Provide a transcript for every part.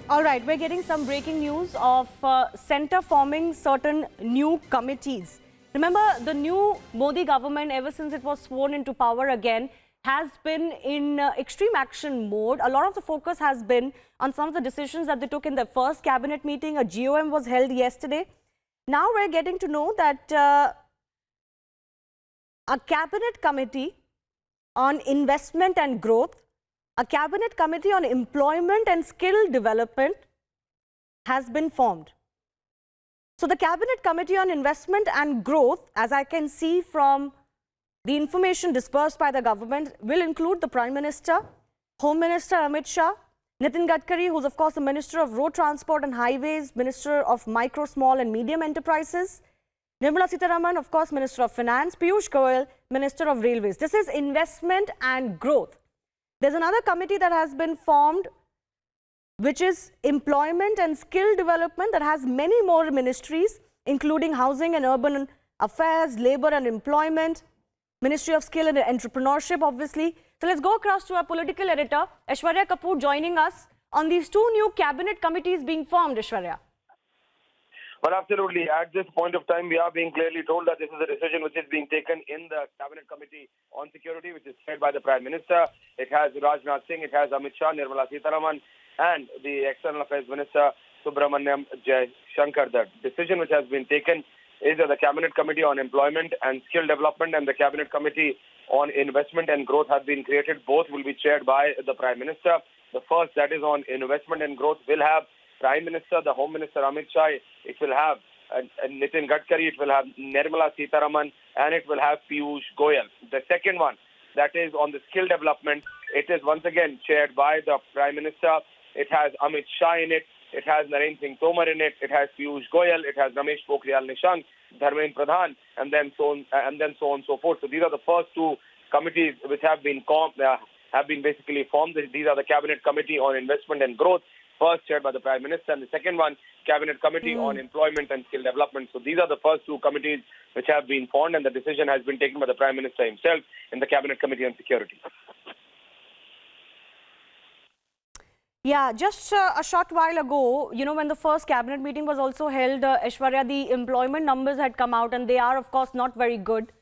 All right, we're getting some breaking news of centre forming certain new committees. Remember, the new Modi government, ever since it was sworn into power again, has been in extreme action mode. A lot of the focus has been on some of the decisions that they took in their first cabinet meeting. A GOM was held yesterday. Now we're getting to know that a cabinet committee on investment and growth, a cabinet committee on employment and skill development has been formed. So the cabinet committee on investment and growth, as I can see from the information dispersed by the government, will include the Prime Minister, Home Minister Amit Shah, Nitin Gadkari, who's of course the Minister of Road Transport and Highways, Minister of Micro, Small and Medium Enterprises, Nirmala Sitharaman, of course, Minister of Finance, Piyush Goyal, Minister of Railways. This is investment and growth. There's another committee that has been formed, which is employment and skill development, that has many more ministries, including housing and urban affairs, labor and employment, Ministry of Skill and Entrepreneurship, obviously. So let's go across to our political editor, Aishwarya Kapoor, joining us on these two new cabinet committees being formed, Aishwarya. Well, absolutely. At this point of time, we are being clearly told that this is a decision which is being taken in the Cabinet Committee on Security, which is chaired by the Prime Minister. It has Rajnath Singh, it has Amit Shah, Nirmala Sitharaman, and the External Affairs Minister, Subramaniam Jaishankar. The decision which has been taken is that the Cabinet Committee on Employment and Skill Development and the Cabinet Committee on Investment and Growth have been created. Both will be chaired by the Prime Minister. The first, that is on investment and growth, will have Prime Minister, the Home Minister Amit Shah. It will have Nitin Gadkari, it will have Nirmala Sitharaman, and it will have Piyush Goyal. The second one, that is on the skill development, it is once again chaired by the Prime Minister. It has Amit Shah in it. It has Narendra Singh Tomar in it. It has Piyush Goyal. It has Ramesh Pokhriyal Nishank, Dharmendra Pradhan, and then so on and so forth. So these are the first two committees which have been basically formed. These are the Cabinet Committee on Investment and Growth, first chaired by the Prime Minister, and the second one, Cabinet Committee on Employment and Skill Development. So these are the first two committees which have been formed, and the decision has been taken by the Prime Minister himself in the Cabinet Committee on Security. Yeah, just a short while ago, you know, when the first cabinet meeting was also held, Aishwarya, the employment numbers had come out, and they are, of course, not very good.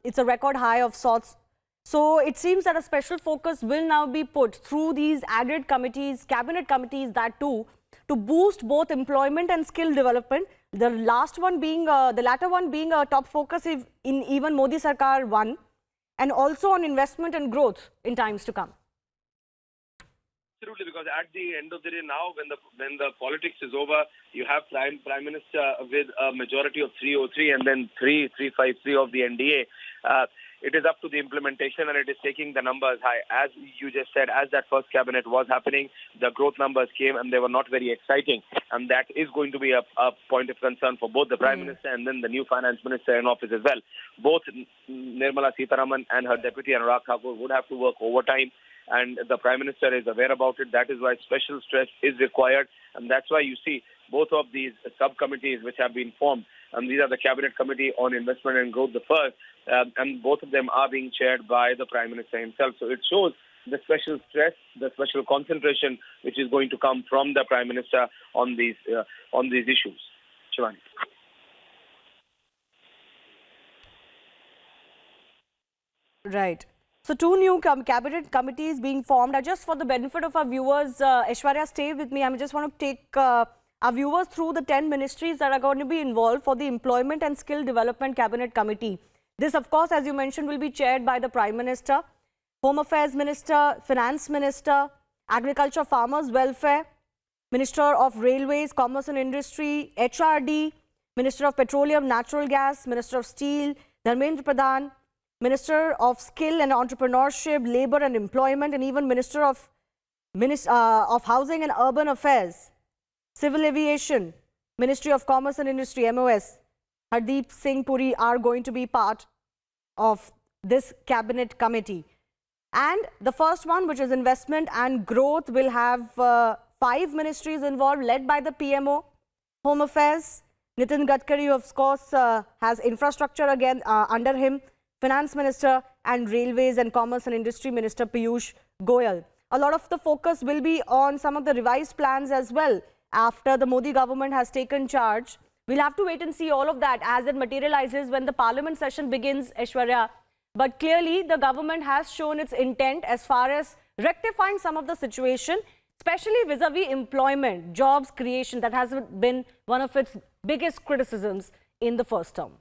It's a record high of sorts. So it seems that a special focus will now be put through these aggregate committees, cabinet committees, that too, to boost both employment and skill development. The latter one being a top focus in even Modi Sarkar 1, and also on investment and growth in times to come. Absolutely, because at the end of the day now, when the politics is over, you have Prime Minister with a majority of 303 and then 353 of the NDA. It is up to the implementation, and it is taking the numbers high. As you just said, as that first cabinet was happening, the growth numbers came and they were not very exciting. And that is going to be a point of concern for both the Prime Minister and then the new Finance Minister in office as well. Both Nirmala Sitharaman and her deputy Anurag Thakur would have to work overtime, and the Prime Minister is aware about it. That is why special stress is required, and that's why you see both of these subcommittees which have been formed. And these are the Cabinet Committee on Investment and Growth, the first, and both of them are being chaired by the Prime Minister himself. So it shows the special stress, the special concentration which is going to come from the Prime Minister on these issues. Shivani. Right. So two new cabinet committees being formed. Just for the benefit of our viewers, Aishwarya, stay with me. I just want to take our viewers through the 10 ministries that are going to be involved for the Employment and Skill Development Cabinet Committee. This, of course, as you mentioned, will be chaired by the Prime Minister, Home Affairs Minister, Finance Minister, Agriculture, Farmers Welfare, Minister of Railways, Commerce and Industry, HRD, Minister of Petroleum, Natural Gas, Minister of Steel, Dharmendra Pradhan, Minister of Skill and Entrepreneurship, Labour and Employment, and even Minister of Housing and Urban Affairs, Civil Aviation, Ministry of Commerce and Industry, MOS, Hardeep Singh Puri are going to be part of this cabinet committee. And the first one, which is investment and growth, will have 5 ministries involved, led by the PMO, Home Affairs. Nitin Gadkari, of course, has infrastructure again under him, Finance Minister, and Railways and Commerce and Industry Minister Piyush Goyal. a lot of the focus will be on some of the revised plans as well after the Modi government has taken charge. We'll have to wait and see all of that as it materializes when the parliament session begins, Aishwarya. But clearly, the government has shown its intent as far as rectifying some of the situation, especially vis-a-vis employment, jobs creation. That has been one of its biggest criticisms in the first term.